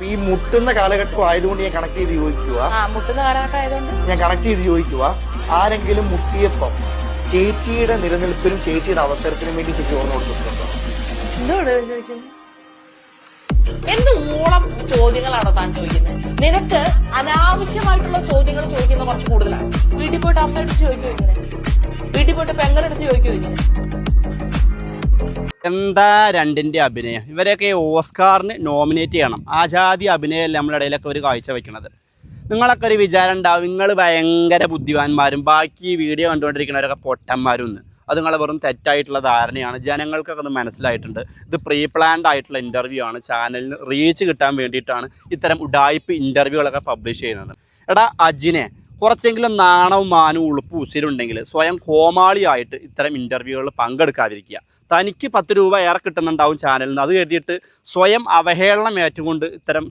ഈ മുട്ടുന്ന കാലഘട്ടം ആയതുകൊണ്ട് ഞാൻ കണക്ട് ചെയ്ത് ചോദിക്കുക മുട്ടുന്ന കാലഘട്ടം ആയതുകൊണ്ട് ഞാൻ കണക്ട് ചെയ്ത് ചോദിക്കുക ആരെങ്കിലും മുട്ടിയപ്പം ചേച്ചിയുടെ നിലനിൽപ്പിനും ചേച്ചിയുടെ അവസരത്തിനും വേണ്ടി ചേച്ചി ഓർമ്മ കൊടുത്തിട്ടുണ്ടോ? എന്തോട് ചോദിക്കുന്നത്? എന്ത് ഊളം ചോദ്യങ്ങളാണോ താൻ ചോദിക്കുന്നത്? നിനക്ക് അനാവശ്യമായിട്ടുള്ള ചോദ്യങ്ങൾ ചോദിക്കുന്നത് കുറച്ച് കൂടുതലാണ്. വീട്ടിൽ പോയിട്ട് അമ്മയെടുത്ത് ചോദിക്കോ ഇങ്ങനെ? വീട്ടിൽ പോയിട്ട് പെങ്ങളെടുത്ത് ചോദിക്കോ ഇങ്ങനെ? എന്താ രണ്ടിൻ്റെ അഭിനയം? ഇവരെയൊക്കെ ഓസ്കാറിന് നോമിനേറ്റ് ചെയ്യണം. ആ ജാതി അഭിനയമല്ല നമ്മുടെ ഇടയിലൊക്കെ ഒരു കാഴ്ച വയ്ക്കുന്നത്. നിങ്ങളൊക്കെ ഒരു വിചാരം ഉണ്ടാവും നിങ്ങൾ ഭയങ്കര ബുദ്ധിമാന്മാരും ബാക്കി വീഡിയോ കണ്ടുകൊണ്ടിരിക്കുന്നവരൊക്കെ പൊട്ടന്മാരും എന്ന്. അത് നിങ്ങളെ വെറും തെറ്റായിട്ടുള്ള ധാരണയാണ്. ജനങ്ങൾക്കൊക്കെ അത് മനസ്സിലായിട്ടുണ്ട്. ഇത് പ്രീ പ്ലാൻഡ് ആയിട്ടുള്ള ഇൻ്റർവ്യൂ ആണ്. ചാനലിന് റീച്ച് കിട്ടാൻ വേണ്ടിയിട്ടാണ് ഇത്തരം ഉഡായിപ്പ് ഇൻ്റർവ്യൂകളൊക്കെ പബ്ലിഷ് ചെയ്യുന്നത്. എടാ അജിനെ, കുറച്ചെങ്കിലും നാണവും മാനവും ഉളുപ്പും ഉസിരുണ്ടെങ്കിൽ സ്വയം കോമാളിയായിട്ട് ഇത്തരം ഇൻ്റർവ്യൂകളിൽ പങ്കെടുക്കാതിരിക്കുക. തനിക്ക് 10 രൂപ ഏറെ കിട്ടുന്നുണ്ടാവും ചാനലിൽ നിന്ന്. അത് കരുതിയിട്ട് സ്വയം അവഹേളനം ഏറ്റുകൊണ്ട് ഇത്തരം